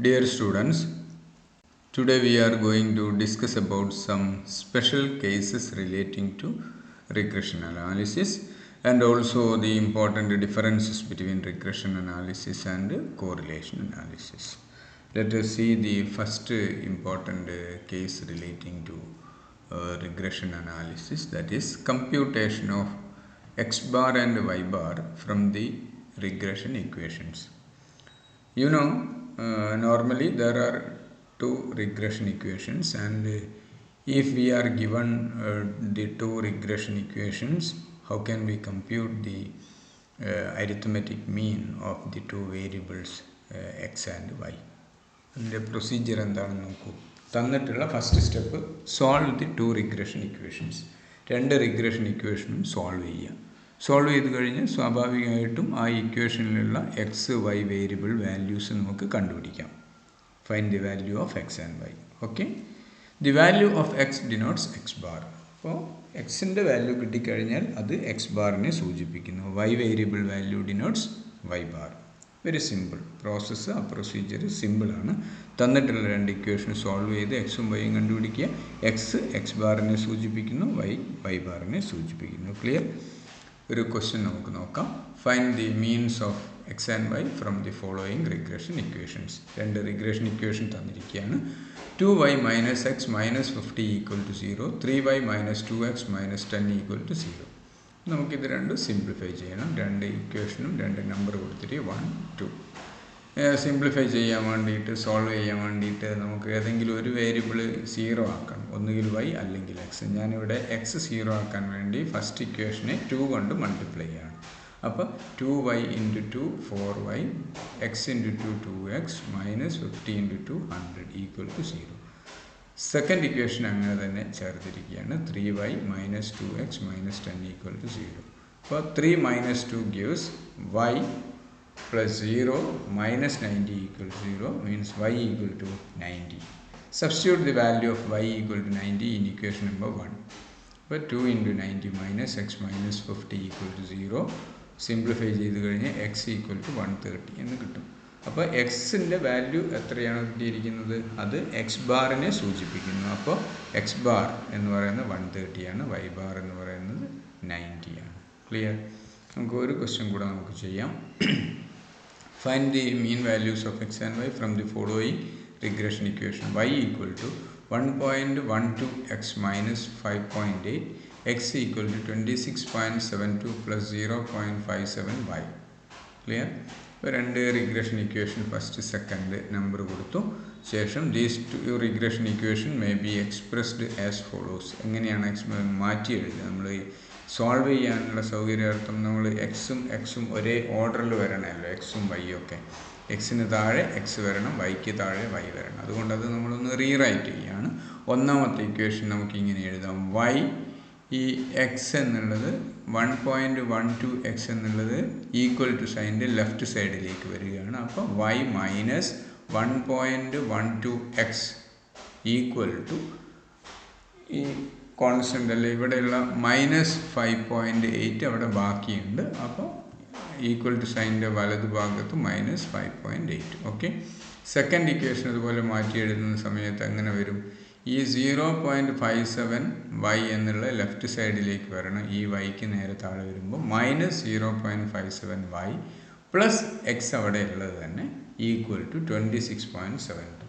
Dear students, today we are going to discuss about some special cases relating to regression analysis and also the important differences between regression analysis and correlation analysis. Let us see the first important case relating to regression analysis, that is computation of x bar and y bar from the regression equations. Normally there are two regression equations, and if we are given the two regression equations, how can we compute the arithmetic mean of the two variables x and y? The procedure എന്താണെന്ന് നോക്കൂ. തന്നിട്ടുള്ള first step solve the two regression equations. രണ്ട് regression ഇക്വേഷനും solve ചെയ്യുക. Solve ചെയ്ത് കഴിഞ്ഞ് സ്വാഭാവികമായിട്ടും ആ ഇക്വേഷനിലുള്ള എക്സ് വൈ വേരിയബിൾ വാല്യൂസ് നമുക്ക് കണ്ടുപിടിക്കാം. Find the value of X and Y. Okay, the value of X denotes X bar. അപ്പോൾ എക്സിൻ്റെ വാല്യൂ കിട്ടിക്കഴിഞ്ഞാൽ അത് എക്സ് ബാറിനെ സൂചിപ്പിക്കുന്നു. Y variable value denotes Y bar. Very simple process. ആ പ്രൊസീജിയർ സിമ്പിളാണ്. തന്നിട്ടുള്ള രണ്ട് ഇക്വേഷൻ സോൾവ് ചെയ്ത് എക്സും വൈയും കണ്ടുപിടിക്കുക. എക്സ് എക്സ് ബാറിനെ സൂചിപ്പിക്കുന്നു, വൈ വൈ ബാറിനെ സൂചിപ്പിക്കുന്നു. ക്ലിയർ? ഒരു ക്വസ്റ്റ്യൻ നമുക്ക് നോക്കാം. Find the means of X and y from the following regression equations. രണ്ട് റിഗ്രഷൻ ഇക്വേഷൻ തന്നിരിക്കുകയാണ്. 2y minus x minus 50 equal to 0, 3y minus 2x minus 10 equal to 0. നമുക്കിത് രണ്ടും സിംപ്ലിഫൈ ചെയ്യണം. രണ്ട് ഇക്വേഷനും രണ്ട് നമ്പർ കൊടുത്തിട്ട് 1, 2 സിംപ്ലിഫൈ ചെയ്യാൻ വേണ്ടിയിട്ട്, സോൾവ് ചെയ്യാൻ വേണ്ടിയിട്ട് നമുക്ക് ഏതെങ്കിലും ഒരു വേരിയബിൾ 0 ആക്കണം. ഒന്നുകിൽ y അല്ലെങ്കിൽ x. ഞാനിവിടെ x 0 ആക്കാൻ വേണ്ടി ഫസ്റ്റ് ഇക്വേഷനെ 2 കൊണ്ട് മൾട്ടിപ്ലൈ ചെയ്യണം. അപ്പോൾ 2y into 2 4y, x into 2 2x minus 50 into 2 100 equal to 0. Second equation അങ്ങനെ തന്നെ ചേർത്തിരിക്കുകയാണ്. 3y minus 2x minus 10 equal to 0. അപ്പോൾ 3 minus 2 gives y plus 0 minus 90 equal to 0 means y equal to 90. Substitute the value of y equal to 90 in equation number 1. But 2 into 90 minus x minus 50 equal to 0. Simplify ചെയ്ത് കഴിഞ്ഞ് x equal to 130 എന്ന് കിട്ടും. അപ്പോൾ എക്സിൻ്റെ value എത്രയാണ് കിട്ടിയിരിക്കുന്നത്? അത് X ബാറിനെ സൂചിപ്പിക്കുന്നു. അപ്പോൾ എക്സ് ബാർ എന്ന് പറയുന്നത് 130 ആണ്, വൈ ബാർ എന്ന് പറയുന്നത് 90 ആണ്. ക്ലിയർ? നമുക്ക് ഒരു ക്വസ്റ്റ്യൻ കൂടെ നമുക്ക് ചെയ്യാം. Find the mean values of x and y from the following regression equation. Y equal to 1.12x minus 5.8, x equal to 26.72 plus 0.57y. Clear? ഇപ്പോൾ രണ്ട് regression equation first second number കൊടുത്തു. ശേഷം these two regression equation may be expressed as follows. എങ്ങനെയാണ് മാറ്റി എഴുതുക? നമ്മൾ solve ചെയ്യാനുള്ള സൗകര്യാർത്ഥം നമ്മൾ എക്സും ഒരേ ഓർഡറിൽ വരണമല്ലോ, എക്സും വൈയും ഒക്കെ. എക്സിന് താഴെ എക്സ് വരണം, വൈക്ക് താഴെ വൈ വരണം. അതുകൊണ്ട് അത് നമ്മളൊന്ന് റീറൈറ്റ് ചെയ്യുകയാണ്. ഒന്നാമത്തെ ഇക്വേഷൻ നമുക്കിങ്ങനെ എഴുതാം. വൈ ഈ എക്സ് എന്നുള്ളത് 1.12x എന്നുള്ളത് ഈക്വൽ ടു സൈൻ്റെ ലെഫ്റ്റ് സൈഡിലേക്ക് വരികയാണ്. അപ്പോൾ Y minus 1.12x equal to ഈ കോൺസ്റ്റൻ്റ് അല്ലേ ഇവിടെയുള്ള മൈനസ് 5.8 അവിടെ ബാക്കിയുണ്ട്. അപ്പോൾ ഈക്വൽ ടു സൈൻ്റെ വലതു ഭാഗത്ത് മൈനസ് 5.8. ഓക്കെ, സെക്കൻഡ് ഇക്വേഷൻ അതുപോലെ മാറ്റി എഴുതുന്ന സമയത്ത് എങ്ങനെ വരും? ഈ 0.57 വൈ എന്നുള്ള ലെഫ്റ്റ് സൈഡിലേക്ക് വരണം. ഈ വൈക്ക് നേരെ താഴെ വരുമ്പോൾ മൈനസ് 0.57 വൈ പ്ലസ് എക്സ് അവിടെ ഉള്ളത് തന്നെ ഈക്വൽ ടു 26.72.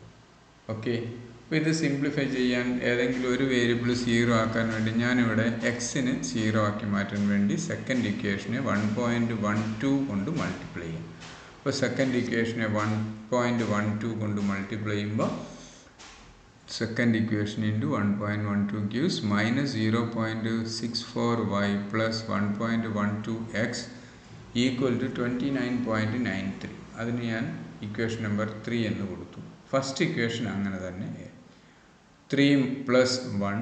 ഓക്കെ, അപ്പോൾ ഇത് സിംപ്ലിഫൈ ചെയ്യാൻ ഏതെങ്കിലും ഒരു വേരിയബിൾ 0 ആക്കാൻ വേണ്ടി ഞാനിവിടെ എക്സിന് 0 ആക്കി മാറ്റാൻ വേണ്ടി സെക്കൻഡ് ഇക്വേഷനെ 1.12 കൊണ്ട് മൾട്ടിപ്ലൈ ചെയ്യും. അപ്പോൾ സെക്കൻഡ് ഇക്വേഷനെ 1.12 കൊണ്ട് മൾട്ടിപ്ലൈ ചെയ്യുമ്പോൾ second equation into 1.12 gives minus 0.64y plus 1.12x equal to 29.93. അതിന് ഞാൻ ഇക്വേഷൻ നമ്പർ 3 എന്ന് കൊടുത്തു. ഫസ്റ്റ് ഇക്വേഷൻ അങ്ങനെ തന്നെ 3 plus 1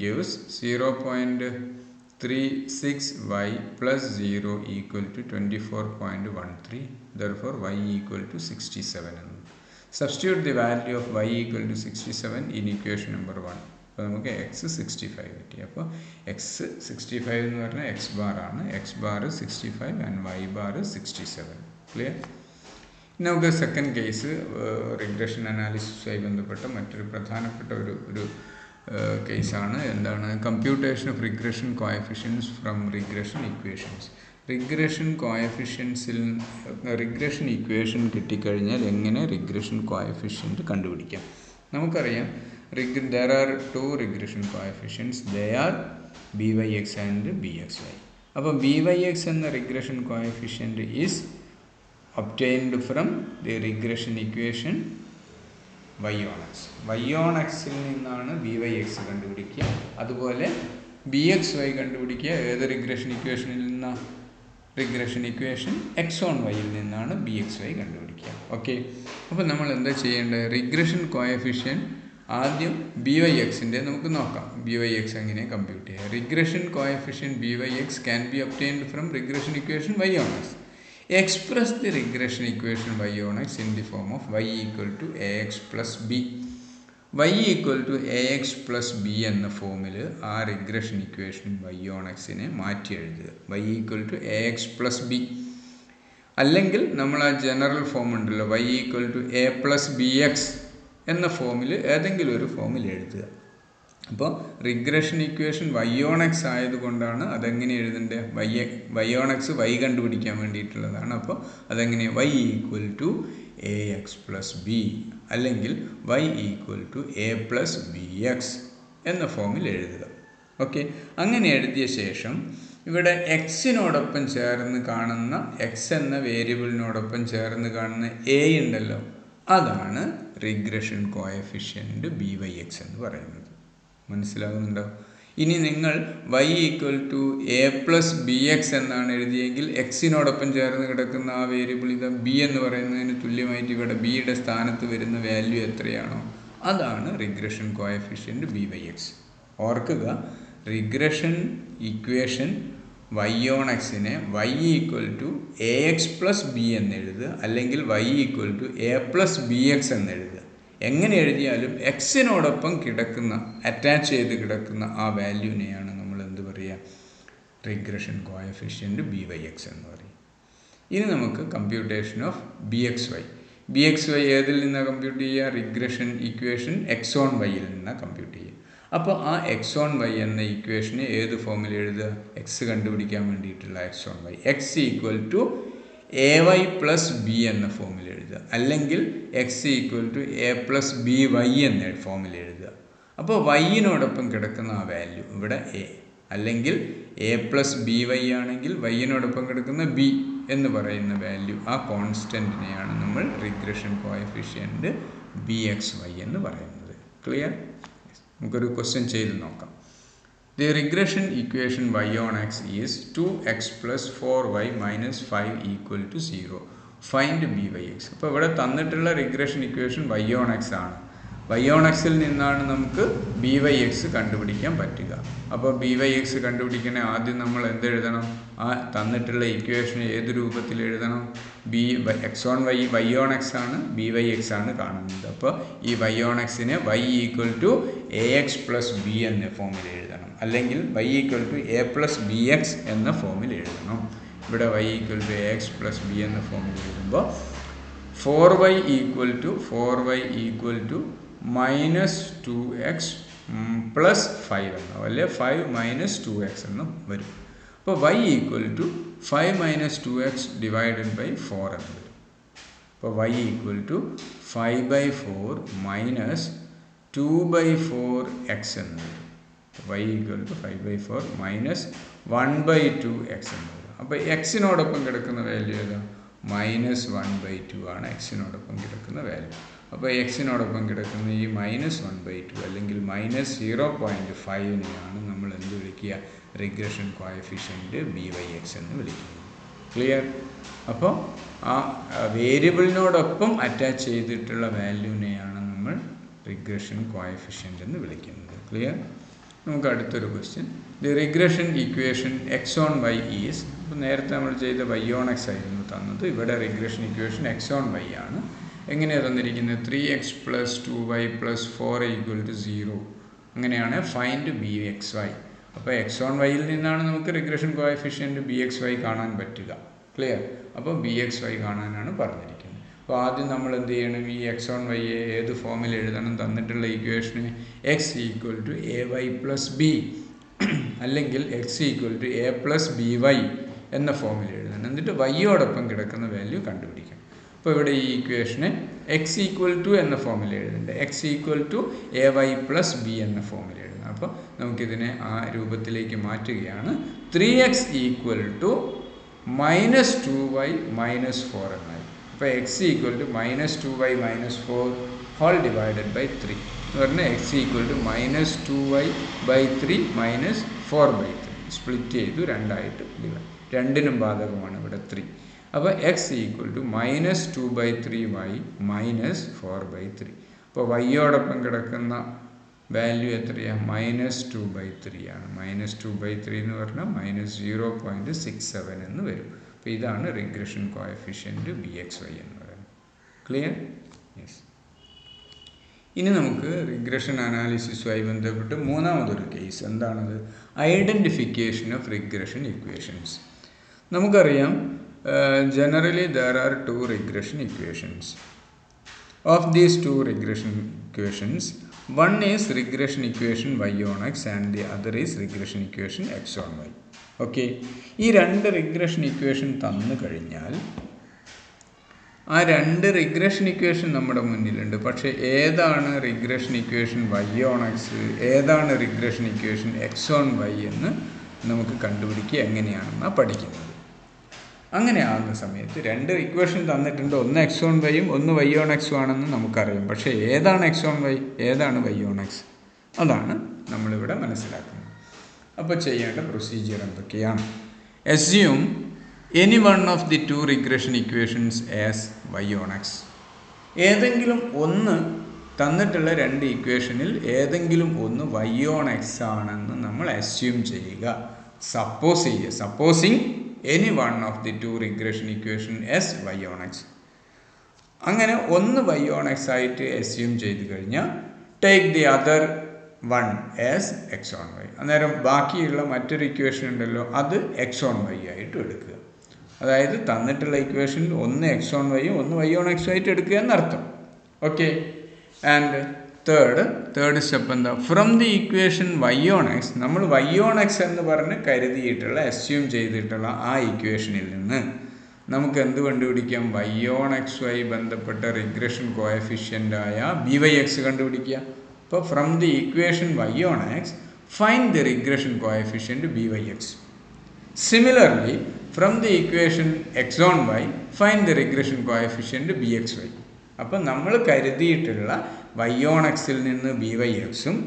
gives 0.36y plus 0 equal to 24.13. Therefore y equal to 67. Substitute the value of y equal to 67 in equation number 1. അപ്പോൾ നമുക്ക് X 65 കിട്ടി. അപ്പോൾ എക്സ് 65 എന്ന് പറഞ്ഞാൽ എക്സ് ബാർ ആണ്. X bar 65 and y bar 67. Clear? നമുക്ക് സെക്കൻഡ് കേസ് റിഗ്രഷൻ അനാലിസിസുമായി ബന്ധപ്പെട്ട മറ്റൊരു പ്രധാനപ്പെട്ട ഒരു കേസാണ്. എന്താണ്? Computation of regression coefficients from regression equations. Regression കോഎഫിഷ്യൻസിൽ റിഗ്രഷൻ ഇക്വേഷൻ കിട്ടിക്കഴിഞ്ഞാൽ എങ്ങനെ റിഗ്രഷൻ കോഎഫിഷ്യൻറ്റ് കണ്ടുപിടിക്കാം? നമുക്കറിയാം there are two regression coefficients. They are byx and bxy. അപ്പോൾ byx എന്ന regression coefficient is obtained from the regression equation y on x. y on x ൽ നിന്നാണ് byx കണ്ടുപിടിക്കുക. അതുപോലെ bxy കണ്ടുപിടിക്കുക ഏത് റിഗ്രഷൻ ഇക്വേഷനിൽ നിന്നാണ്? Regression equation x on y ൽ നിന്നാണ് bxy കണ്ടുപിടിക്കുക. ഓക്കെ, അപ്പോൾ നമ്മൾ എന്താ ചെയ്യേണ്ടത്? റിഗ്രഷൻ കോഎഫിഷ്യൻ ആദ്യം byxൻ്റെ നമുക്ക് നോക്കാം. byx എങ്ങനെ കമ്പ്യൂട്ട് ചെയ്യുക? Regression കോഎഫിഷ്യൻ byx can be obtained from regression equation y on x. Express the regression equation y on x in the form of y equal to ax plus b. y equal to ax plus b എന്ന ഫോമിൽ ആ regression equation y on xനെ മാറ്റി എഴുതുക. y equal to ax plus b. അല്ലെങ്കിൽ നമ്മൾ ആ general form ഉണ്ടല്ലോ y equal to a plus bx എന്ന ഫോമിൽ ഏതെങ്കിലും ഒരു ഫോമിൽ എഴുതുക. അപ്പോൾ regression equation y on x ആയതുകൊണ്ടാണ് അതെങ്ങനെ എഴുതേണ്ടത്? y on x y കണ്ടുപിടിക്കാൻ വേണ്ടിയിട്ടുള്ളതാണ്. അപ്പോൾ അതെങ്ങനെ? y equal to A X plus B അല്ലെങ്കിൽ y equal to A plus B X എന്ന ഫോമിൽ എഴുതുക. ഓക്കെ, അങ്ങനെ എഴുതിയ ശേഷം ഇവിടെ എക്സിനോടൊപ്പം ചേർന്ന് കാണുന്ന എക്സ് എന്ന വേരിയബിളിനോടൊപ്പം ചേർന്ന് കാണുന്ന എ ഉണ്ടല്ലോ, അതാണ് റിഗ്രഷൻ കോഎഫിഷ്യൻറ്റ് byx എന്ന് പറയുന്നത്. മനസ്സിലാകുന്നുണ്ടോ? ഇനി നിങ്ങൾ y equal to A plus B X എന്നാണ് എഴുതിയെങ്കിൽ എക്സിനോടൊപ്പം ചേർന്ന് കിടക്കുന്ന ആ വേരിയബിൾ ഇത് ബി എന്ന് പറയുന്നതിന് തുല്യമായിട്ട് ഇവിടെ ബിയുടെ സ്ഥാനത്ത് വരുന്ന വാല്യൂ എത്രയാണോ അതാണ് റിഗ്രഷൻ കോഎഫിഷ്യൻറ്റ് byx. ഓർക്കുക, റിഗ്രഷൻ ഇക്വേഷൻ y on xനെ y equal to A X plus B എന്ന് എഴുതുക, അല്ലെങ്കിൽ y equal to A plus B X എന്ന് എഴുതുക. എങ്ങനെ എഴുതിയാലും എക്സിനോടൊപ്പം കിടക്കുന്ന അറ്റാച്ച് ചെയ്ത് കിടക്കുന്ന ആ വാല്യൂവിനെയാണ് നമ്മൾ എന്ത് പറയുക? റിഗ്രഷൻ കോഎഫിഷ്യൻറ്റ് byx എന്ന് പറയും. ഇനി നമുക്ക് കമ്പ്യൂട്ടേഷൻ ഓഫ് bxy ഏതിൽ നിന്നാണ് കമ്പ്യൂട്ട് ചെയ്യുക? Regression equation x on y ൽ നിന്നാണ് കമ്പ്യൂട്ട് ചെയ്യുക. അപ്പോൾ ആ x on y എന്ന ഇക്വേഷനെ ഏത് ഫോമിൽ എഴുതുക? എക്സ് കണ്ടുപിടിക്കാൻ വേണ്ടിയിട്ടുള്ള x on y x equal to A Y plus B എന്ന ഫോമിൽ എഴുതുക, അല്ലെങ്കിൽ X equal to A plus B Y എന്ന ഫോമിൽ എഴുതുക. അപ്പോൾ വൈയിനോടൊപ്പം കിടക്കുന്ന ആ വാല്യൂ ഇവിടെ എ, അല്ലെങ്കിൽ എ പ്ലസ് ബി വൈ ആണെങ്കിൽ വൈയിനോടൊപ്പം കിടക്കുന്ന ബി എന്ന് പറയുന്ന വാല്യൂ, ആ കോൺസ്റ്റൻറ്റിനെയാണ് നമ്മൾ റിഗ്രഷൻ കോഎഫിഷ്യൻറ്റ് bxy എന്ന് പറയുന്നത്. ക്ലിയർ? നമുക്കൊരു ക്വസ്റ്റ്യൻ ചെയ്ത് നോക്കാം. The regression equation y on x is 2x plus 4y minus 5 equal to 0. Find byx. അപ്പോൾ ഇവിടെ തന്നിട്ടുള്ള regression equation y on x ആണ്. y on x ൽ നിന്നാണ് നമുക്ക് byx കണ്ടുപിടിക്കാൻ പറ്റുക. അപ്പോൾ byx കണ്ടുപിടിക്കണേ ആദ്യം നമ്മൾ എന്തെഴുതണം? ആ തന്നിട്ടുള്ള ഇക്വേഷനെ ഏത് രൂപത്തിൽ എഴുതണം? x on y on x ആണ്, byx ആണ് കാണുന്നത്. അപ്പോൾ ഈ y on xനെ y equal to A X plus B എന്ന ഫോമിൽ എഴുതണം, അല്ലെങ്കിൽ y equal to A plus B X എന്ന ഫോമിൽ എഴുതണം. ഇവിടെ y equal to A X plus B എന്ന ഫോമിൽ എഴുതുമ്പോൾ 4y equal to minus 2x plus 5 എന്നോ അല്ലെ 5 മൈനസ് 2x എന്നും വരും. അപ്പോൾ y equal to 5 minus 2x divided by 4 എന്ന് വരും. അപ്പോൾ y equal to 5/4 minus 2/4x എന്ന് വരും. y equal to 5/4 minus 1/2x എന്ന് വരും. അപ്പോൾ എക്സിനോടൊപ്പം കിടക്കുന്ന വാല്യൂ ഏതാ? മൈനസ് 1/2 ആണ് എക്സിനോടൊപ്പം കിടക്കുന്ന വാല്യൂ. അപ്പോൾ എക്സിനോടൊപ്പം കിടക്കുന്ന ഈ മൈനസ് 1/2 അല്ലെങ്കിൽ മൈനസ് 0.5നെയാണ് നമ്മൾ എന്ത് വിളിക്കുക? റിഗ്രഷൻ കോഎഫിഷ്യൻറ്റ് byx എന്ന് വിളിക്കുന്നത്. ക്ലിയർ? അപ്പോൾ ആ വേരിയബിളിനോടൊപ്പം അറ്റാച്ച് ചെയ്തിട്ടുള്ള വാല്യൂവിനെയാണ് നമ്മൾ റിഗ്രഷൻ കോഎഫിഷ്യൻ്റ് എന്ന് വിളിക്കുന്നത്. ക്ലിയർ? നമുക്ക് അടുത്തൊരു question. The regression equation x on y is, അപ്പോൾ നേരത്തെ നമ്മൾ ചെയ്ത y on x ആയിരുന്നു തന്നത്, ഇവിടെ regression equation x on y ആണ്. എങ്ങനെയാണ് തന്നിരിക്കുന്നത്? 3x plus 2y plus 4 equal to 0. അങ്ങനെയാണ് ഫൈൻഡ് bxy. അപ്പോൾ x on y ൽ നിന്നാണ് നമുക്ക് റിഗ്രഷൻ കോഎഫിഷ്യൻറ്റ് bxy കാണാൻ പറ്റുക. ക്ലിയർ? അപ്പോൾ bxy കാണാനാണ് പറഞ്ഞിരിക്കുന്നത്. അപ്പോൾ ആദ്യം നമ്മൾ എന്ത് ചെയ്യണം, ഈ എക്സ് ഓൺ വൈ ഏത് ഫോമിൽ എഴുതണം, തന്നിട്ടുള്ള ഇക്വേഷന് x equal to A Y plus B അല്ലെങ്കിൽ X equal to A plus B Y എന്ന ഫോമിൽ എഴുതണം. എന്നിട്ട് വൈയോടൊപ്പം കിടക്കുന്ന വാല്യൂ കണ്ടുപിടിക്കണം. അപ്പോൾ ഇവിടെ ഈ ഇക്വേഷന് എക്സ് ഈക്വൽ ടു എന്ന ഫോമിൽ എഴുതുന്നുണ്ട്, x equal to A Y plus B എന്ന ഫോമിൽ എഴുതണം. അപ്പോൾ നമുക്കിതിനെ ആ രൂപത്തിലേക്ക് മാറ്റുകയാണ്. 3x equal to minus 2y minus 4 എന്നായി. അപ്പോൾ x equal to minus 2y minus 4 whole divided by 3 എന്ന് പറഞ്ഞാൽ x equal to minus 2y by 3 minus 4/3 split ചെയ്തു രണ്ടായിട്ട് ഡിവൈഡ്, രണ്ടിനും ബാധകമാണ് ഇവിടെ 3. അപ്പോൾ x equal to minus 2/3y minus 4/3. അപ്പോൾ വൈയോടൊപ്പം കിടക്കുന്ന വാല്യൂ എത്രയാണ്, മൈനസ് 2/3 ആണ്. മൈനസ് 2/3 എന്ന് പറഞ്ഞാൽ മൈനസ് 0.67 എന്ന് വരും. അപ്പോൾ ഇതാണ് റിഗ്രഷൻ കോഎഫിഷ്യൻറ്റ് BXY എന്ന് പറയുന്നത്. ക്ലിയർ? യെസ്. ഇനി നമുക്ക് റിഗ്രഷൻ അനാലിസിസുമായി ബന്ധപ്പെട്ട് മൂന്നാമതൊരു കേസ് എന്താണത്, ഐഡൻറ്റിഫിക്കേഷൻ ഓഫ് റിഗ്രഷൻ ഇക്വേഷൻസ്. നമുക്കറിയാം generally there are two regression equations. Of these two regression equations, one is regression equation y on x and the other is regression equation x on y. Okay, ഈ രണ്ട് regression equation തന്നു കഴിഞ്ഞാൽ ആ രണ്ട് regression equation നമ്മുടെ മുന്നിലുണ്ട്. പക്ഷേ ഏതാണ് regression equation y on x, ഏതാണ് regression equation x on y എന്ന് നമുക്ക് കണ്ടുപിടിക്കുക എങ്ങനെയാണെന്നാണ് പഠിക്കുന്നത്. അങ്ങനെ ആകുന്ന സമയത്ത് രണ്ട് ഇക്വേഷൻ തന്നിട്ടുണ്ട്, ഒന്ന് എക്സ് ഓൺ വൈയും ഒന്ന് വൈ ഓൺ എക്സും ആണെന്ന് നമുക്കറിയാം. പക്ഷേ ഏതാണ് എക്സ് ഓൺ വൈ, ഏതാണ് വൈ ഓൺ എക്സ്, അതാണ് നമ്മളിവിടെ മനസ്സിലാക്കുന്നത്. അപ്പോൾ ചെയ്യേണ്ട പ്രൊസീജിയർ എന്തൊക്കെയാണ്? Assume any one of the two regression equations as y on x. ഏതെങ്കിലും ഒന്ന് തന്നിട്ടുള്ള രണ്ട് ഇക്വേഷനിൽ ഏതെങ്കിലും ഒന്ന് വൈ ഓൺ എക്സ് ആണെന്ന് നമ്മൾ അസ്യൂം ചെയ്യുക, സപ്പോസ് ചെയ്യുക. Supposing any one of the two regression equation as y on x. അങ്ങനെ ഒന്ന് y on x ആയിട്ട് assume ചെയ്ത് കഴിഞ്ഞാൽ take the other one as x on y. അന്നേരം ബാക്കിയുള്ള മറ്റൊരു ഇക്വേഷൻ ഉണ്ടല്ലോ അത് x on y ആയിട്ട് എടുക്കുക. അതായത് തന്നിട്ടുള്ള ഇക്വേഷനിൽ ഒന്ന് x on y ഒന്ന് y on x ആയിട്ട് എടുക്കുക എന്നർത്ഥം. ഓക്കെ. ആൻഡ് തേർഡ് സ്റ്റെപ്പ് എന്താ, from the equation y on x, നമ്മൾ വൈ ഓൺ എക്സ് എന്ന് പറഞ്ഞ് കരുതിയിട്ടുള്ള അസ്യൂം ചെയ്തിട്ടുള്ള ആ ഇക്വേഷനിൽ നിന്ന് നമുക്ക് എന്ത് കണ്ടുപിടിക്കാം, വൈ ഓൺ എക്സ് വൈ ബന്ധപ്പെട്ട റിഗ്രഷൻ കോഎഫിഷ്യൻ്റായ ബി വൈ എക്സ് കണ്ടുപിടിക്കുക. അപ്പോൾ from the equation y on x find the regression coefficient b y x. Similarly from the equation x on y find the regression coefficient b x y. അപ്പം നമ്മൾ കരുതിയിട്ടുള്ള Y on എക്സിൽ നിന്ന് B y എക്സും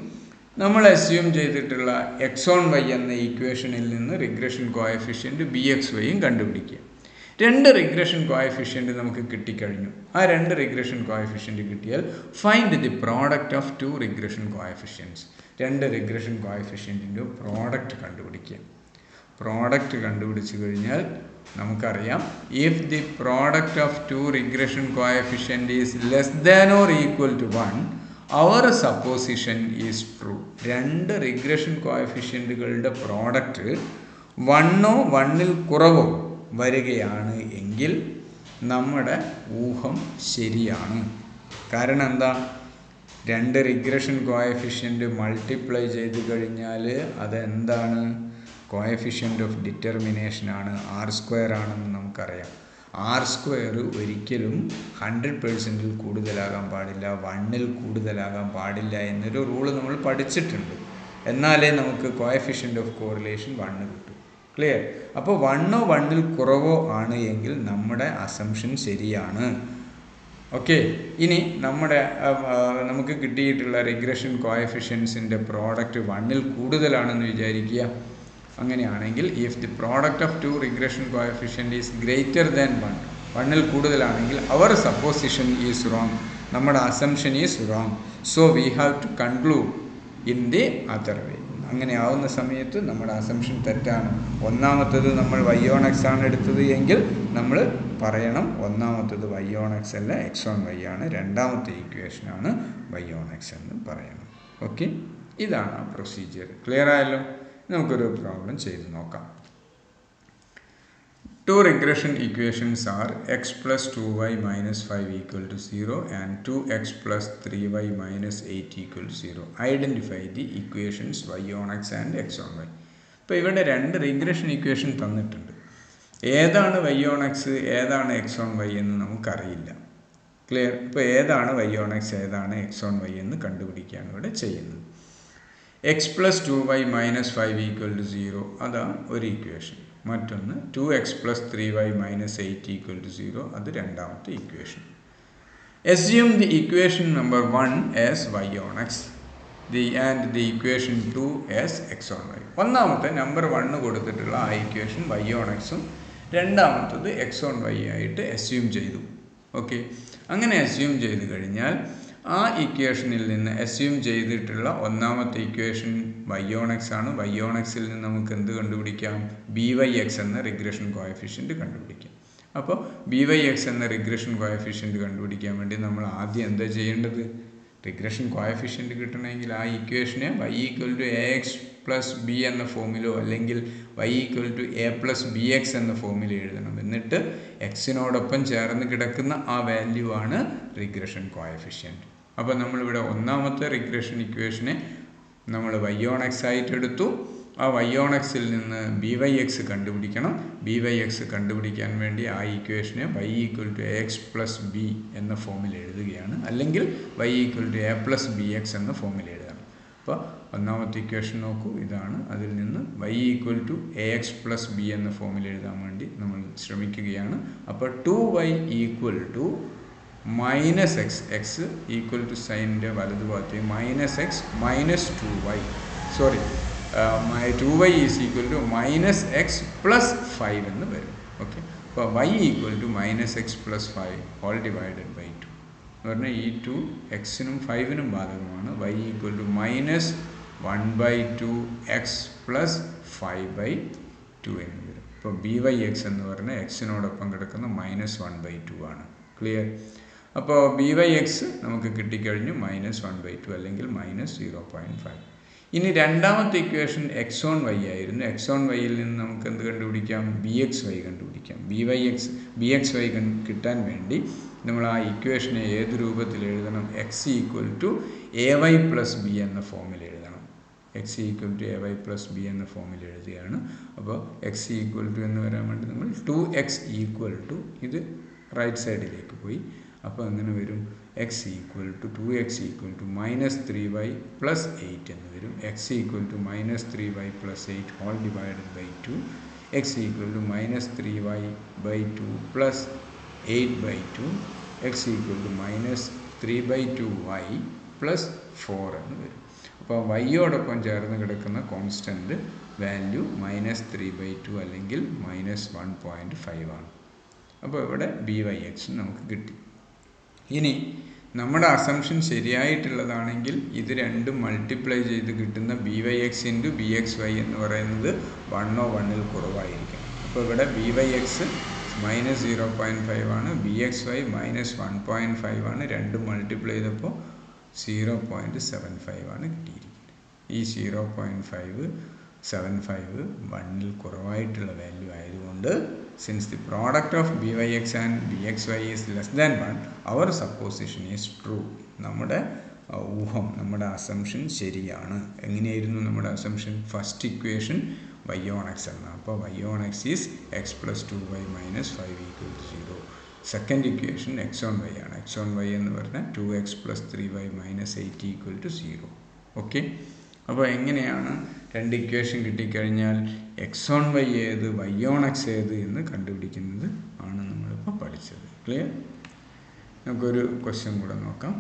നമ്മൾ assume ചെയ്തിട്ടുള്ള X on Y എന്ന ഇക്വേഷനിൽ നിന്ന് റിഗ്രഷൻ കോഎഫിഷ്യൻറ്റ് ബി എക്സ് വൈയും കണ്ടുപിടിക്കുക. രണ്ട് റിഗ്രഷൻ കോഎഫിഷ്യൻറ്റ് നമുക്ക് കിട്ടിക്കഴിഞ്ഞു. ആ രണ്ട് റിഗ്രഷൻ കോഎഫിഷ്യൻറ്റ് കിട്ടിയാൽ find the product of two regression coefficients. രണ്ട് റിഗ്രഷൻ കോഎഫിഷ്യൻറ്റിൻ്റെ പ്രോഡക്റ്റ് കണ്ടുപിടിക്കുക. പ്രോഡക്റ്റ് കണ്ടുപിടിച്ച് കഴിഞ്ഞാൽ നമുക്കറിയാം, if the product of two regression coefficient is less than or equal to 1, our supposition is true. രണ്ട് റിഗ്രഷൻ കോഎഫിഷ്യൻറ്റുകളുടെ പ്രോഡക്റ്റ് 1 1 കുറവോ വരികയാണ് എങ്കിൽ നമ്മുടെ ഊഹം ശരിയാണ്. കാരണം എന്താ, രണ്ട് റിഗ്രഷൻ കോഎഫിഷ്യൻറ്റ് മൾട്ടിപ്ലൈ ചെയ്ത് കഴിഞ്ഞാൽ അതെന്താണ്, കോഎഫിഷ്യൻ്റ് ഓഫ് ഡിറ്റർമിനേഷനാണ്, R² ആണെന്ന് നമുക്കറിയാം. R² ഒരിക്കലും 100% കൂടുതലാകാൻ പാടില്ല, 1 കൂടുതലാകാൻ പാടില്ല എന്നൊരു റൂള് നമ്മൾ പഠിച്ചിട്ടുണ്ട്. എന്നാലേ നമുക്ക് കോഎഫിഷ്യൻ്റ് ഓഫ് കോറിലേഷൻ 1 കിട്ടും. ക്ലിയർ? അപ്പോൾ 1 1 കുറവോ ആണ് എങ്കിൽ നമ്മുടെ അസംഷൻ ശരിയാണ്. ഓക്കെ. ഇനി നമുക്ക് കിട്ടിയിട്ടുള്ള റിഗ്രഷൻ കോഎഫിഷ്യൻസിൻ്റെ പ്രോഡക്റ്റ് 1 കൂടുതലാണെന്ന് വിചാരിക്കുക. അങ്ങനെയാണെങ്കിൽ if the product of two regression coefficient is greater than 1 കൂടുതലാണെങ്കിൽ അവർ സപ്പോസിഷൻ ഈസ് റോങ്, നമ്മുടെ assumption is wrong. So we have to conclude in the other way. അങ്ങനെ ആവുന്ന സമയത്ത് നമ്മുടെ അസംഷൻ തെറ്റാണ്. ഒന്നാമത്തത് നമ്മൾ വൈ ഓൺ എക്സ് ആണ് എടുത്തത് എങ്കിൽ നമ്മൾ പറയണം ഒന്നാമത്തത് വൈ ഓൺ എക്സ് അല്ല എക്സ് ഓൺ വൈ ആണ്, രണ്ടാമത്തെ ഇക്വേഷനാണ് വൈ ഓൺ എക്സ് എന്ന് പറയണം. ഓക്കെ, ഇതാണ് ആ പ്രൊസീജിയർ. ക്ലിയർ ആയല്ലോ? നമുക്കൊരു പ്രോബ്ലം ചെയ്ത് നോക്കാം. Two regression equations are x plus 2y minus 5 equal to 0 and 2x plus 3y minus 8 equal to 0. Identify the equations y on x and x on y. ഇപ്പോൾ ഇവിടെ രണ്ട് regression equation തന്നിട്ടുണ്ട്. ഏതാണ് y on x, ഏതാണ് x on y എന്ന് നമുക്കറിയില്ല. Clear? ഇപ്പോൾ ഏതാണ് y on x, ഏതാണ് x on y എന്ന് കണ്ടുപിടിക്കുകയാണ് ഇവിടെ ചെയ്യുന്നത്. x plus 2y minus 5 equal to 0 അതാണ് ഒരു ഇക്വേഷൻ. മറ്റൊന്ന് 2x plus 3y minus 8 equal to 0 അത് രണ്ടാമത്തെ equation. Assume the equation number 1 as y on x and the equation 2 as x on y. ഒന്നാമത്തെ number 1 കൊടുത്തിട്ടുള്ള ആ ഇക്വേഷൻ y on x ഉം രണ്ടാമത്തത് x on y ആയിട്ട് assume ചെയ്തു. Okay, അങ്ങനെ അസ്യൂം ചെയ്ത് കഴിഞ്ഞാൽ ആ ഇക്വേഷനിൽ നിന്ന് അസ്യൂം ചെയ്തിട്ടുള്ള ഒന്നാമത്തെ ഇക്വേഷൻ y on x ആണ്. y on xൽ നിന്ന് നമുക്ക് എന്ത് കണ്ടുപിടിക്കാം? byx എന്ന റിഗ്രഷൻ കോഎഫിഷ്യൻറ്റ് കണ്ടുപിടിക്കാം. അപ്പോൾ byx എന്ന റിഗ്രഷൻ കോഎഫിഷ്യൻറ്റ് കണ്ടുപിടിക്കാൻ വേണ്ടി നമ്മൾ ആദ്യം എന്താ ചെയ്യേണ്ടത്? റിഗ്രഷൻ കോഎഫിഷ്യൻറ്റ് കിട്ടണമെങ്കിൽ ആ ഇക്വേഷനെ y equal to ax plus b എന്ന ഫോമിലോ അല്ലെങ്കിൽ y equal to a plus bx എന്ന ഫോമിൽ എഴുതണം. എന്നിട്ട് എക്സിനോടൊപ്പം ചേർന്ന് കിടക്കുന്ന ആ വാല്യൂ ആണ് റിഗ്രഷൻ കോഎഫിഷ്യൻറ്റ്. അപ്പോൾ നമ്മളിവിടെ ഒന്നാമത്തെ റിഗ്രഷൻ ഇക്വേഷനെ നമ്മൾ y on x ആയിട്ട് എടുത്തു. ആ y on xൽ നിന്ന് byx കണ്ടുപിടിക്കണം. byx കണ്ടുപിടിക്കാൻ വേണ്ടി ആ ഇക്വേഷനെ y equal to ax plus b എന്ന ഫോമിൽ എഴുതുകയാണ്, അല്ലെങ്കിൽ y equal to a plus bx എന്ന ഫോമിൽ എഴുതണം. അപ്പോൾ ഒന്നാമത്തെ ഇക്വേഷൻ നോക്കൂ, ഇതാണ്. അതിൽ നിന്ന് y equal to ax plus b എന്ന ഫോമിൽ എഴുതാൻ വേണ്ടി നമ്മൾ ശ്രമിക്കുകയാണ്. അപ്പോൾ 2y equal to minus x, x equal to സൈനിൻ്റെ വലതുഭാഗത്ത് minus x minus 2y, sorry 2y is equal to minus x plus 5 എന്ന് വരും. ഓക്കെ, അപ്പോൾ y equal to minus x plus 5 whole divided by 2 എന്ന് പറഞ്ഞാൽ ഈ 2 എക്സിനും 5നും ബാധകമാണ്. y equal to minus 1/2 x plus 5/2 എന്ന് വരും. ഇപ്പോൾ byx എന്ന് പറഞ്ഞാൽ എക്സിനോടൊപ്പം കിടക്കുന്ന മൈനസ് 1/2 ആണ്. ക്ലിയർ? അപ്പോൾ byx നമുക്ക് കിട്ടിക്കഴിഞ്ഞു മൈനസ് 1/2 അല്ലെങ്കിൽ മൈനസ് 0.5. ഇനി രണ്ടാമത്തെ ഇക്വേഷൻ x on y ആയിരുന്നു. x on yയിൽ നിന്ന് നമുക്ക് എന്ത് കണ്ടുപിടിക്കാം? bxy കണ്ടുപിടിക്കാം. bxy കിട്ടാൻ വേണ്ടി നമ്മൾ ആ ഇക്വേഷനെ ഏത് രൂപത്തിൽ എഴുതണം? x equal to ay plus b എന്ന ഫോമിൽ എഴുതണം. x equal to ay plus b എന്ന ഫോമിൽ എഴുതുകയാണ്. അപ്പോൾ x ഈക്വൽ ടു എന്ന് വരാൻ വേണ്ടി നമ്മൾ 2x ഈക്വൽ ടു ഇത് റൈറ്റ് സൈഡിലേക്ക് പോയി. അപ്പോൾ അങ്ങനെ വരും x equal to 2x equal to minus 3y plus 8 എന്ന് വരും. x equal to minus 3y plus 8 whole divided by 2. x equal to minus 3y by 2 plus 8/2. x equal to minus 3/2y plus 4 എന്ന് വരും. അപ്പോൾ വൈയോടൊപ്പം ചേർന്ന് കിടക്കുന്ന constant value minus 3/2 അല്ലെങ്കിൽ minus 1.5 ആണ്. അപ്പോൾ ഇവിടെ byx നമുക്ക് കിട്ടി. ഇനി നമ്മുടെ അസംഷൻ ശരിയായിട്ടുള്ളതാണെങ്കിൽ ഇത് രണ്ടും മൾട്ടിപ്ലൈ ചെയ്ത് കിട്ടുന്ന byx ഇൻറ്റു bxy എന്ന് പറയുന്നത് 1/1 കുറവായിരിക്കണം. അപ്പോൾ ഇവിടെ byx മൈനസ് 0.5 ആണ്, bxy മൈനസ് 1.5 ആണ്. രണ്ടും മൾട്ടിപ്ലൈ ചെയ്തപ്പോൾ 0.75 ആണ് കിട്ടിയിരിക്കുന്നത്. ഈ 0.575 1 കുറവായിട്ടുള്ള വാല്യൂ ആയതുകൊണ്ട് since the product of byx and bxy is less than 1, our supposition is true. നമ്മുടെ ഊഹം, നമ്മുടെ അസംഷൻ ശരിയാണ്. എങ്ങനെയായിരുന്നു നമ്മുടെ assumption? First equation y on x എന്നാണ്. അപ്പോൾ y on x is x plus 2y minus 5 equal to 0. Second equation x on y ആണ്. x on y എന്ന് പറഞ്ഞാൽ 2x plus 3y minus 8 equal to 0. Okay, അപ്പോൾ എങ്ങനെയാണ് രണ്ട് equation കിട്ടിക്കഴിഞ്ഞാൽ x on y ഏത് y on x ഏത് എന്ന് കണ്ടുപിടിക്കുന്നത് ആണ് നമ്മളിപ്പോൾ പഠിച്ചത്. ക്ലിയർ? നമുക്കൊരു ക്വസ്റ്റ്യൻ കൂടെ നോക്കാം.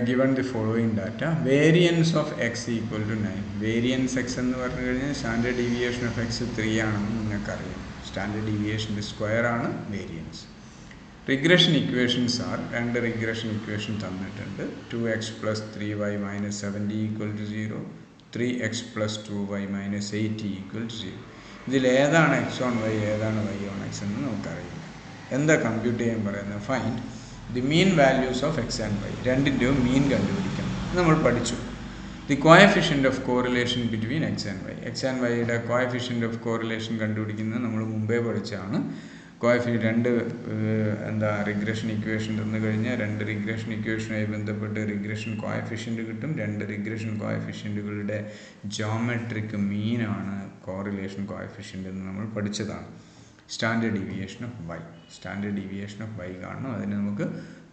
given the following data, variance of x equal to 9. variance x എന്ന് പറഞ്ഞു കഴിഞ്ഞാൽ സ്റ്റാൻഡേർഡ് ഡീവിയേഷൻ ഓഫ് x 3 ആണെന്ന് നിങ്ങൾക്കറിയാം. സ്റ്റാൻഡേർഡ് ഡീവിയേഷൻ്റെ സ്ക്വയർ ആണ് വേരിയൻസ്. റിഗ്രഷൻ ഇക്വേഷൻസ് ആർ, രണ്ട് റിഗ്രഷൻ ഇക്വേഷൻ തന്നിട്ടുണ്ട്. 2x plus 3y minus 70 equal to 0, 3x plus 2y minus 80 equal to 0. ഇതിൽ ഏതാണ് x on y, ഏതാണ് y on x എന്ന് നമുക്കറിയില്ല. എന്താ കമ്പ്യൂട്ട് ചെയ്യാൻ പറയുന്നത്? Find the mean values of x and y. രണ്ടിൻ്റെയും മീൻ കണ്ടുപിടിക്കണം. നമ്മൾ പഠിച്ചു. the coefficient of correlation between x and y. X and y യുടെ coefficient of correlation കണ്ടുപിടിക്കുന്നത് നമ്മൾ മുമ്പേ പഠിച്ചാണ്. രണ്ട് എന്താ റിഗ്രഷൻ ഇക്വേഷൻ തന്നു കഴിഞ്ഞാൽ രണ്ട് റിഗ്രഷൻ ഇക്വേഷനുമായി ബന്ധപ്പെട്ട് റിഗ്രഷൻ കോഎഫിഷ്യൻ്റ് കിട്ടും. രണ്ട് റിഗ്രഷൻ കോഎഫിഷ്യൻറ്റുകളുടെ ജോമെട്രിക് മീനാണ് കോറിലേഷൻ കോഎഫിഷ്യൻ്റ് എന്ന് നമ്മൾ പഠിച്ചതാണ്. Standard deviation of y, standard deviation of y കാണണം. അതിന് നമുക്ക്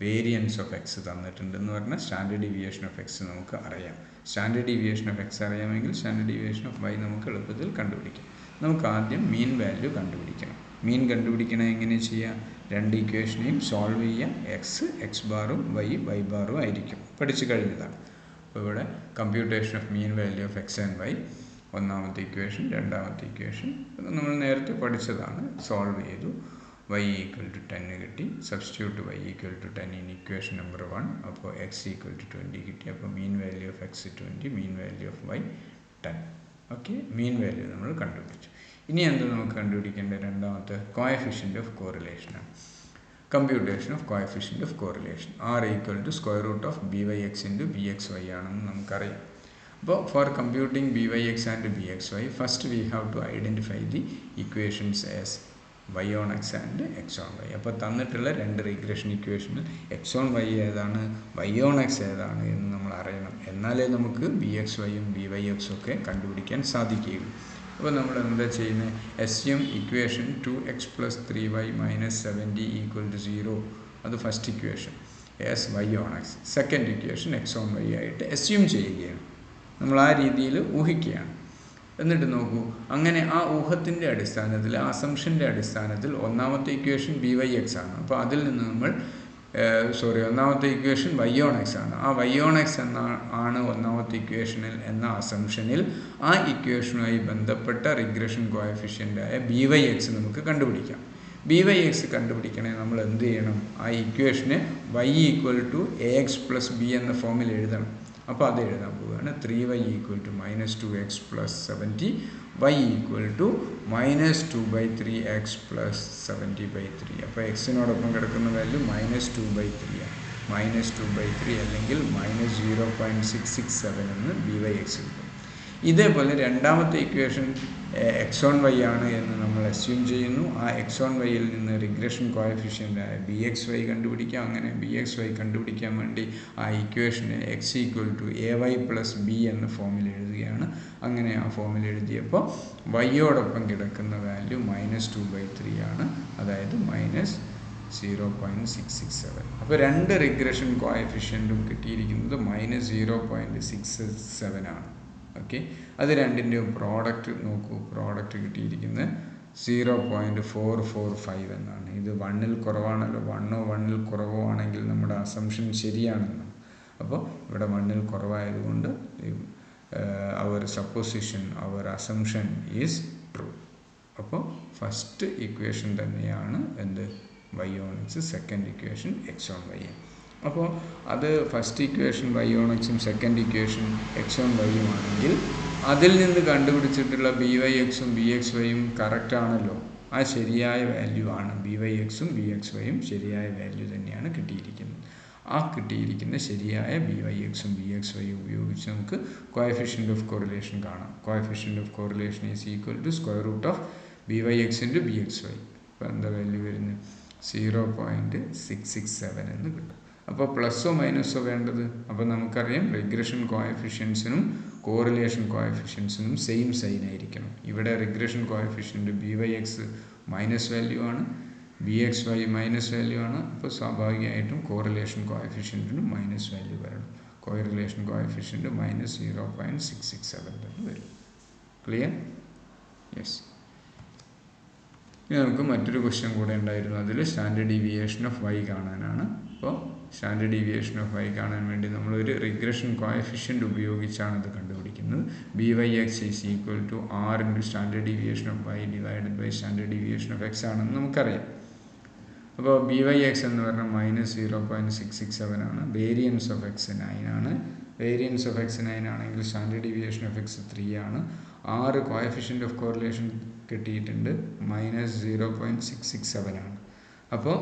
വേരിയൻസ് ഓഫ് എക്സ് തന്നിട്ടുണ്ടെന്ന് പറഞ്ഞാൽ സ്റ്റാൻഡേർഡ് ഡീവിയേഷൻ ഓഫ് എക്സ് നമുക്ക് അറിയാം. സ്റ്റാൻഡേർഡ് ഡീവിയേഷൻ ഓഫ് എക്സ് അറിയാമെങ്കിൽ സ്റ്റാൻഡേർഡ് ഡീവിയേഷൻ ഓഫ് വൈ നമുക്ക് എളുപ്പത്തിൽ കണ്ടുപിടിക്കാം. നമുക്ക് ആദ്യം മീൻ വാല്യൂ കണ്ടുപിടിക്കണം. മീൻ കണ്ടുപിടിക്കണം എങ്ങനെ ചെയ്യാം? രണ്ട് ഇക്വേഷനെയും സോൾവ് ചെയ്യാം. എക്സ് എക്സ് ബാറും വൈ വൈ ബാറും ആയിരിക്കും, പഠിച്ചു കഴിഞ്ഞതാണ്. അപ്പോൾ ഇവിടെ computation of mean value of X and y, ഒന്നാമത്തെ ഇക്വേഷൻ രണ്ടാമത്തെ ഇക്വേഷൻ നമ്മൾ നേരത്തെ പഠിച്ചതാണ്. സോൾവ് ചെയ്തു. y ഈക്വൽ ടു 10 കിട്ടി. Substitute y equal to 10 in equation number 1. അപ്പോൾ എക്സ് ഈക്വൽ ടു 20 കിട്ടി. അപ്പോൾ mean value of x 20, mean value of y 10. Okay, mean value നമ്മൾ കണ്ടുപിടിച്ചു. ഇനി എന്ത് നമുക്ക് കണ്ടുപിടിക്കേണ്ട? രണ്ടാമത്തെ കോഎഫിഷ്യൻ്റ് ഓഫ് കോറിലേഷനാണ്. Computation of coefficient of correlation r equal to square root of b y x into b x y ആണെന്ന് നമുക്കറിയാം. അപ്പോൾ for computing b y x and B x y, first we have to identify the equations as y on x and x on y. അപ്പോൾ തന്നിട്ടുള്ള രണ്ട് regression ഇക്വേഷനിൽ x on y ഏതാണ്, y on x ഏതാണ് എന്ന് നമ്മൾ അറിയണം. എന്നാലേ നമുക്ക് ബി എക്സ് വൈയും ബി വൈ എക്സും ഒക്കെ കണ്ടുപിടിക്കാൻ സാധിക്കുകയുള്ളൂ. അപ്പോൾ നമ്മൾ എന്താ ചെയ്യുന്നത്? Assume equation 2x + 3y - 70 = 0. അത് first equation as y on x. Second equation x on y ആയിട്ട് എസ്യൂം ചെയ്യുകയാണ്. നമ്മൾ ആ രീതിയിൽ ഊഹിക്കുകയാണ്. എന്നിട്ട് നോക്കൂ, അങ്ങനെ ആ ഊഹത്തിൻ്റെ അടിസ്ഥാനത്തിൽ, ആ അസംഷൻ്റെ അടിസ്ഥാനത്തിൽ ഒന്നാമത്തെ ഇക്വേഷൻ ബി വൈ എക്സ് ആണ്. അപ്പോൾ അതിൽ നിന്ന് നമ്മൾ ഒന്നാമത്തെ ഇക്വേഷൻ വൈ ഓൺ എക്സ് ആണ്. ആ വൈ ഓൺ എക്സ് ആണ് ഒന്നാമത്തെ ഇക്വേഷനിൽ എന്ന അസംഷനിൽ ആ ഇക്വേഷനുമായി ബന്ധപ്പെട്ട റിഗ്രഷൻ കോഎഫിഷ്യൻ്റായ ബി വൈ എക്സ് നമുക്ക് കണ്ടുപിടിക്കാം. ബി വൈ എക്സ് കണ്ടുപിടിക്കണേ നമ്മൾ എന്ത് ചെയ്യണം? ആ ഇക്വേഷനെ y equal to A X plus B എന്ന ഫോമിൽ എഴുതണം. അപ്പോൾ അത് എഴുതാൻ പോവുകയാണ്. 3y = -2x + 70, y = -2/3x + 70/3. അപ്പോൾ എക്സിനോടൊപ്പം കിടക്കുന്ന വാല്യൂ -2/3 ആണ്. -2/3 അല്ലെങ്കിൽ -0.667 എന്ന് ബി വൈ എക്സ് കിട്ടും. ഇതേപോലെ രണ്ടാമത്തെ ഇക്വേഷൻ എക്സ് ഓൺ വൈ ആണ് എന്ന് നമ്മൾ അസ്യൂം ചെയ്യുന്നു. ആ എക്സ് ഓൺ വൈയിൽ നിന്ന് റിഗ്രഷൻ കോഎഫിഷ്യൻ്റായ ബി എക്സ് വൈ കണ്ടുപിടിക്കാം. അങ്ങനെ ബി എക്സ് വൈ കണ്ടുപിടിക്കാൻ വേണ്ടി ആ ഇക്വേഷനെ x equal to A Y plus B എന്ന ഫോമിൽ എഴുതുകയാണ്. അങ്ങനെ ആ ഫോമിൽ എഴുതിയപ്പോൾ വൈയോടൊപ്പം കിടക്കുന്ന വാല്യൂ -2/3 ആണ്, അതായത് -0.667. അപ്പോൾ രണ്ട് റിഗ്രഷൻ കോഎഫിഷ്യൻറ്റും കിട്ടിയിരിക്കുന്നത് -0.667 ആണ്. ഓക്കെ, അത് രണ്ടിൻ്റെയും പ്രോഡക്റ്റ് നോക്കൂ. പ്രോഡക്റ്റ് കിട്ടിയിരിക്കുന്നത് 0.445 എന്നാണ്. ഇത് 1ൽ കുറവാണല്ലോ. 1 1ൽ കുറവോ ആണെങ്കിൽ നമ്മുടെ അസംഷൻ ശരിയാണെന്നാണ്. അപ്പോൾ ഇവിടെ 1ൽ കുറവായതുകൊണ്ട് our supposition, our assumption is true. അപ്പോൾ ഫസ്റ്റ് ഇക്വേഷൻ തന്നെയാണ് എന്ത്? Y on x. Second equation x on y. അപ്പോൾ അത് ഫസ്റ്റ് ഇക്വേഷൻ വൈ ഓൺ എക്സും സെക്കൻഡ് ഇക്വേഷൻ എക്സ് ഓൺ വൈയും ആണെങ്കിൽ അതിൽ നിന്ന് കണ്ടുപിടിച്ചിട്ടുള്ള ബി വൈ എക്സും ബി എക്സ് വൈയും കറക്റ്റ് ആണല്ലോ. ആ ശരിയായ വാല്യൂ ആണ്. ബി വൈ എക്സും ബി എക്സ് വൈയും ശരിയായ വാല്യൂ തന്നെയാണ് കിട്ടിയിരിക്കുന്നത്. ആ കിട്ടിയിരിക്കുന്ന ശരിയായ ബി വൈ എക്സും ബി എക്സ് വൈയും ഉപയോഗിച്ച് നമുക്ക് കോഎഫിഷ്യൻ്റ് ഓഫ് കോറിലേഷൻ കാണാം. Coefficient of correlation is equal to square root of b y x into b x y. അപ്പോൾ എന്താ വാല്യൂ വരുന്നത്? 0.667 എന്ന് കിട്ടും. അപ്പോൾ പ്ലസ്സോ മൈനസോ വേണ്ടത്? അപ്പോൾ നമുക്കറിയാം റിഗ്രഷൻ കോഎഫിഷ്യൻസിനും കോറിലേഷൻ കോഎഫിഷ്യൻസിനും സെയിം സൈൻ ആയിരിക്കണം. ഇവിടെ regression coefficient b y x minus value ആണ്, b x y minus value ആണ്. അപ്പോൾ സ്വാഭാവികമായിട്ടും കോറിലേഷൻ കോഎഫിഷ്യൻറ്റിനും മൈനസ് വാല്യൂ വരണം. കോറിലേഷൻ കോഎഫിഷ്യൻ്റ് -0.667 തന്നെ വരും. ക്ലിയർ? യെസ്. ഇനി നമുക്ക് മറ്റൊരു ക്വസ്റ്റ്യൻ കൂടെ ഉണ്ടായിരുന്നു. അതിൽ സ്റ്റാൻഡേർഡ് ഡീവിയേഷൻ ഓഫ് വൈ കാണാനാണ്. അപ്പോൾ സ്റ്റാൻഡേർഡ് ഡീവിയേഷൻ ഓഫ് വൈ കാണാൻ വേണ്ടി നമ്മളൊരു റിഗ്രഷൻ കോഎഫിഷ്യൻ്റ് ഉപയോഗിച്ചാണ് ഇത് കണ്ടുപിടിക്കുന്നത്. B y x is equal to r into standard deviation of y divided by standard deviation of x ആണെന്ന് നമുക്കറിയാം. അപ്പോൾ ബി വൈ എക്സ് എന്ന് പറഞ്ഞാൽ -0.667 ആണ്. വേരിയൻസ് ഓഫ് എക്സ് 9 ആണ്. വേരിയൻസ് ഓഫ് എക്സ് 9 ആണെങ്കിൽ സ്റ്റാൻഡേർഡ് ഡീവിയേഷൻ ഓഫ് എക്സ് 3 ആണ്. 6 coefficient of correlation കിട്ടിയിട്ടുണ്ട്, -0.667 ആണ്. അപ്പോൾ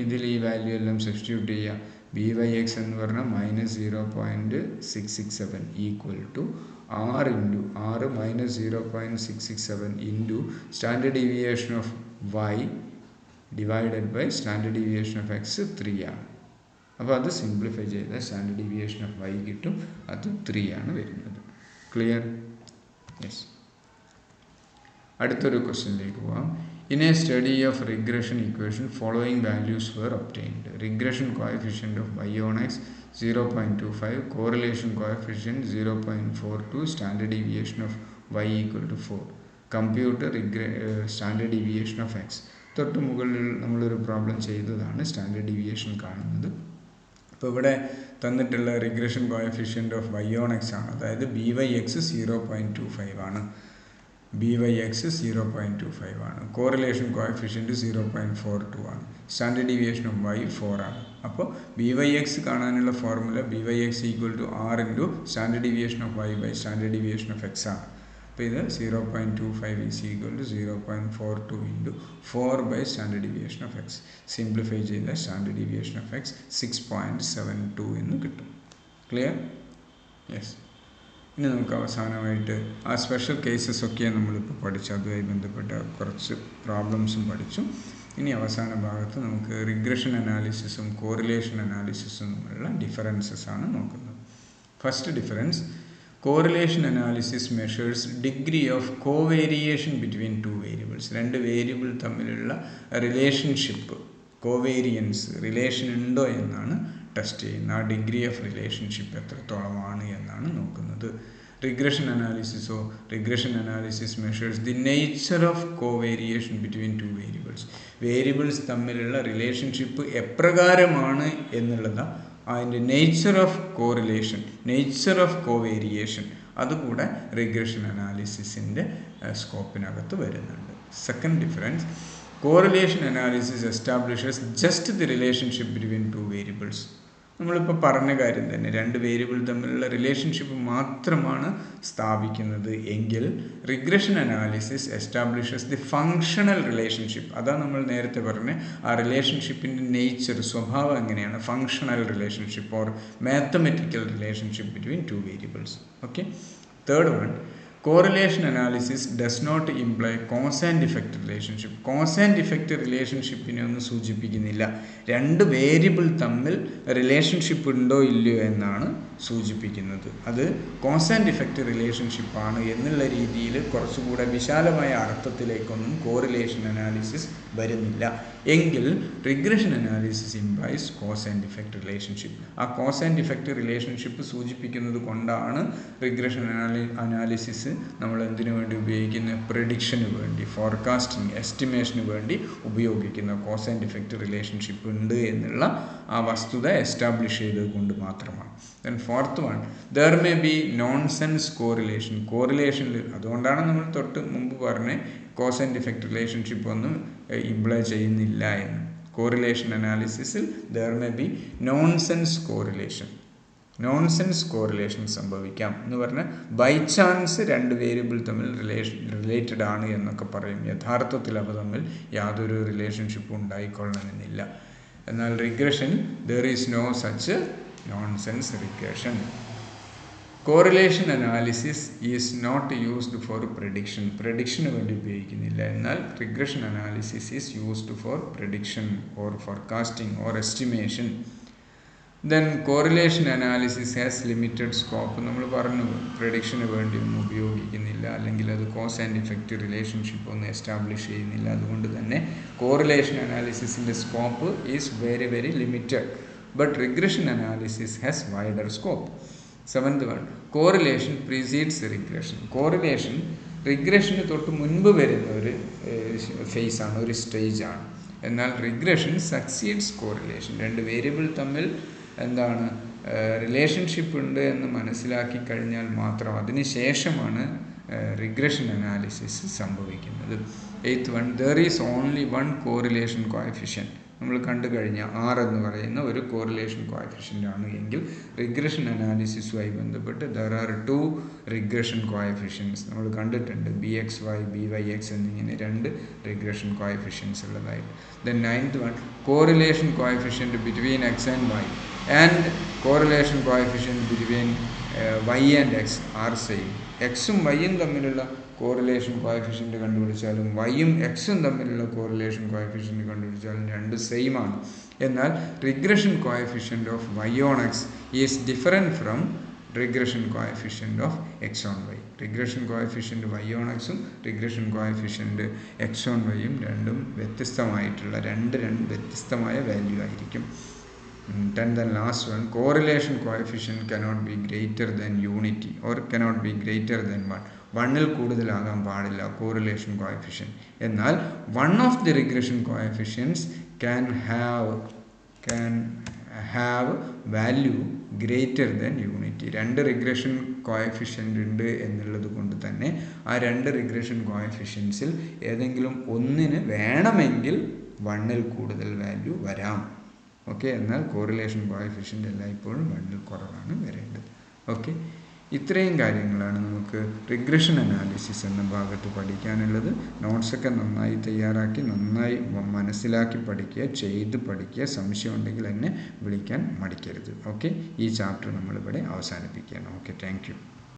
ഇതിൽ ഈ വാല്യൂ എല്ലാം സബ്സ്റ്റിറ്റ്യൂട്ട് ചെയ്യുക. ബി വൈ എക്സ് എന്ന് പറഞ്ഞാൽ -0.667 ഈക്വൽ ടു ആർ ഇൻറ്റു ആറ് -0.667 into standard deviation of y divided by standard deviation of x 3 ആണ്. അപ്പോൾ അത് സിംപ്ലിഫൈ ചെയ്താൽ സ്റ്റാൻഡേർഡ് ഡീവിയേഷൻ ഓഫ് വൈ കിട്ടും, അത് 3 ആണ് വരുന്നത്. ക്ലിയർ? യെസ്. അടുത്തൊരു ക്വസ്റ്റ്യനിലേക്ക് പോവാം. In a study of regression equation, following values were obtained. Regression coefficient of y on x 0.25, correlation coefficient 0.42, standard deviation of y equal to 4. Compute standard deviation of x. തൊട്ട് മുകളിൽ നമ്മളൊരു problem ചെയ്തതാണ് standard deviation കാണുന്നത്. അപ്പോൾ ഇവിടെ തന്നിട്ടുള്ള regression coefficient of y on x ആണ്, അതായത് ബി വൈ എക്സ് 0.25 ആണ്. ബി വൈ എക്സ് 0.25 ആണ്. കോറിലേഷൻ കോഎഫിഷ്യൻറ്റ് 0.42 ആണ്. സ്റ്റാൻഡേർഡ് ഡീവിയേഷൻ ഓഫ് വൈ 4 ആണ്. അപ്പോൾ ബി വൈ എക്സ് കാണാനുള്ള formula b y x equal to r into standard deviation of y by standard deviation of x ആണ്. അപ്പോൾ ഇത് 0.25 is equal to 0.42 into 4 by standard deviation of x. Simplify ചെയ്താൽ standard deviation of x 6.72 എന്ന് കിട്ടും. Clear? Yes. ഇനി നമുക്ക് അവസാനമായിട്ട് ആ സ്പെഷ്യൽ കേസസ് ഒക്കെ നമ്മളിപ്പോൾ പഠിച്ചു, അതുമായി ബന്ധപ്പെട്ട കുറച്ച് പ്രോബ്ലംസും പഠിച്ചു. ഇനി അവസാന ഭാഗത്ത് നമുക്ക് റിഗ്രഷൻ അനാലിസിസും കോറിലേഷൻ അനാലിസിസും തമ്മിലുള്ള ഡിഫറൻസസ് ആണ് നോക്കുന്നത്. First difference, correlation analysis measures degree of covariation between two variables. രണ്ട് വേരിയബിൾ തമ്മിലുള്ള റിലേഷൻഷിപ്പ്, കോവേരിയൻസ്, റിലേഷൻ ഉണ്ടോ എന്നാണ് ടെസ്റ്റ് ചെയ്യുന്ന. ആ ഡിഗ്രി ഓഫ് റിലേഷൻഷിപ്പ് എത്രത്തോളമാണ് എന്നാണ് നോക്കുന്നത്. റിഗ്രഷൻ അനാലിസിസോ, regression analysis measures the nature of covariation between two variables. Variables തമ്മിലുള്ള റിലേഷൻഷിപ്പ് എപ്രകാരമാണ് എന്നുള്ളതാണ് അതിൻ്റെ nature of correlation, nature of covariation. അതുകൂടെ റിഗ്രഷൻ അനാലിസിസിൻ്റെ സ്കോപ്പിനകത്ത് വരുന്നുണ്ട്. Second difference, correlation analysis establishes just the relationship between two variables. നമ്മളിപ്പോൾ പറഞ്ഞ കാര്യം തന്നെ, രണ്ട് വേരിയബിൾ തമ്മിലുള്ള റിലേഷൻഷിപ്പ് മാത്രമാണ് സ്ഥാപിക്കുന്നത് എങ്കിൽ regression analysis establishes the functional relationship. അതാണ് നമ്മൾ നേരത്തെ പറഞ്ഞ ആ റിലേഷൻഷിപ്പിൻ്റെ നേച്ചർ, സ്വഭാവം എങ്ങനെയാണ്, functional relationship or mathematical relationship between two variables. Okay. Third one, correlation analysis does not imply cause and effect relationship. Cause and effect റിലേഷൻഷിപ്പിനെ ഒന്നും സൂചിപ്പിക്കുന്നില്ല. രണ്ട് വേരിയബിൾ തമ്മിൽ റിലേഷൻഷിപ്പ് ഉണ്ടോ ഇല്ലയോ എന്നാണ് സൂചിപ്പിക്കുന്നത്. അത് കോസ് ആൻഡ് ഇഫക്റ്റ് റിലേഷൻഷിപ്പാണ് എന്നുള്ള രീതിയിൽ കുറച്ചുകൂടെ വിശാലമായ അർത്ഥത്തിലേക്കൊന്നും കോറിലേഷൻ അനാലിസിസ് വരുന്നില്ല. എങ്കിൽ regression analysis implies cos and effect relationship. ആ കോസ് ആൻഡ് ഇഫക്റ്റ് റിലേഷൻഷിപ്പ് സൂചിപ്പിക്കുന്നത് കൊണ്ടാണ് റിഗ്രഷൻ അനാലിസിസ് നമ്മൾ എന്തിനു വേണ്ടി ഉപയോഗിക്കുന്ന, പ്രെഡിക്ഷന് വേണ്ടി, ഫോർകാസ്റ്റിംഗ്, എസ്റ്റിമേഷന് വേണ്ടി ഉപയോഗിക്കുന്ന. കോസ് ആൻഡ് ഇഫക്റ്റ് റിലേഷൻഷിപ്പ് ഉണ്ട് എന്നുള്ള ആ വസ്തുത എസ്റ്റാബ്ലിഷ് ചെയ്തത് കൊണ്ട് മാത്രമാണ്. Then fourth one, there may be nonsense correlation. കോറിലേഷനിൽ അതുകൊണ്ടാണ് നമ്മൾ തൊട്ട് മുമ്പ് പറഞ്ഞ കോസ് ആൻഡ് ഇഫക്റ്റ് റിലേഷൻഷിപ്പ് ഒന്നും ഇംപ്ലൈ ചെയ്യുന്നില്ല എന്ന്. കോറിലേഷൻ അനാലിസിസിൽ there may be nonsense correlation, nonsense correlation സംഭവിക്കാം എന്ന് പറഞ്ഞാൽ ബൈ ചാൻസ് രണ്ട് വേരിയബിൾ തമ്മിൽ റിലേറ്റഡ് ആണ് എന്നൊക്കെ പറയും. യഥാർത്ഥത്തിൽ അവ തമ്മിൽ യാതൊരു റിലേഷൻഷിപ്പും ഉണ്ടായിക്കൊള്ളണമെന്നില്ല. എന്നാൽ regression there is no such nonsense regression. Correlation analysis is not used for prediction. പ്രഡിക്ഷന് വേണ്ടി ഉപയോഗിക്കുന്നില്ല. എന്നാൽ regression analysis is used for prediction or forecasting or estimation. Then correlation analysis has limited scope. നമ്മൾ പറഞ്ഞു പ്രഡിക്ഷന് വേണ്ടി ഒന്നും ഉപയോഗിക്കുന്നില്ല, അല്ലെങ്കിൽ അത് കോസ് ആൻഡ് ഇഫക്റ്റ് റിലേഷൻഷിപ്പ് ഒന്നും എസ്റ്റാബ്ലിഷ് ചെയ്യുന്നില്ല. അതുകൊണ്ട് തന്നെ കോറിലേഷൻ അനാലിസിസിൻ്റെ scope is very very limited. But regression analysis has wider scope. Seventh one, correlation precedes regression. Correlation റിഗ്രഷന് തൊട്ട് മുൻപ് വരുന്ന ഒരു ഫേസാണ്, ഒരു സ്റ്റേജാണ്. എന്നാൽ റിഗ്രഷൻ സക്സീഡ്സ് കോറിലേഷൻ. രണ്ട് വേരിയബിൾ തമ്മിൽ എന്താണ് റിലേഷൻഷിപ്പ് ഉണ്ട് എന്ന് മനസ്സിലാക്കി കഴിഞ്ഞാൽ മാത്രം അതിന് ശേഷമാണ് റിഗ്രഷൻ അനാലിസിസ് സംഭവിക്കുന്നത്. Eighth one, there is only one correlation coefficient. നമ്മൾ കണ്ടു കഴിഞ്ഞാൽ ആർ എന്ന് പറയുന്ന ഒരു കോറിലേഷൻ കോഎഫിഷ്യൻ്റ് ആണ് എങ്കിൽ റിഗ്രഷൻ അനാലിസിസുമായി ബന്ധപ്പെട്ട് there are two regression coefficients നമ്മൾ കണ്ടിട്ടുണ്ട്. BXY, BYX എന്നിങ്ങനെ രണ്ട് റിഗ്രഷൻ കോഎഫിഷ്യൻസ് ഉള്ളതായിട്ട്. Then ninth one, correlation coefficient between x and y. and correlation coefficient between y and x are same. എക്സും വൈയും തമ്മിലുള്ള കോറിലേഷൻ കോഎഫിഷ്യൻ്റ് കണ്ടുപിടിച്ചാലും വൈയും എക്സും തമ്മിലുള്ള കോറിലേഷൻ കോഎഫിഷ്യൻ്റ് കണ്ടുപിടിച്ചാലും രണ്ട് സെയിം ആണ്. എന്നാൽ regression coefficient of y on x is different from regression coefficient of x on y. Regression coefficient y on എക്സും regression coefficient x on വൈയും രണ്ടും വ്യത്യസ്തമായിട്ടുള്ള രണ്ട് വ്യത്യസ്തമായ വാല്യൂ ആയിരിക്കും. Then the last one, correlation coefficient cannot be greater than unity or cannot be greater than 1. 1ൽ കൂടുതലാകാൻ പാടില്ല correlation coefficient. എന്നാൽ one of the regression coefficients can have value greater than unity. രണ്ട് റിഗ്രഷൻ കോഎഫിഷ്യൻ്റ് ഉണ്ട് എന്നുള്ളത് കൊണ്ട് തന്നെ ആ രണ്ട് റിഗ്രഷൻ കോഎഫിഷ്യൻസിൽ ഏതെങ്കിലും ഒന്നിന് വേണമെങ്കിൽ 1ൽ കൂടുതൽ വാല്യൂ വരാം. ഓക്കെ, എന്നാൽ കോറിലേഷൻ കോഎഫിഷ്യൻ്റ് എല്ലായ്പ്പോഴും 1ൽ കുറവാണ് വരേണ്ടത്. ഓക്കെ, ഇത്രയും കാര്യങ്ങളാണ് നമുക്ക് റിഗ്രഷൻ അനാലിസിസ് എന്ന ഭാഗത്ത് പഠിക്കാനുള്ളത്. നോട്ട്സൊക്കെ നന്നായി തയ്യാറാക്കി നന്നായി മനസ്സിലാക്കി പഠിക്കുക, ചെയ്ത് പഠിക്കുക. സംശയം ഉണ്ടെങ്കിൽ എന്നെ വിളിക്കാൻ മടിക്കരുത്. ഓക്കെ, ഈ ചാപ്റ്റർ നമ്മളിവിടെ അവസാനിപ്പിക്കുകയാണ്. Okay, thank you.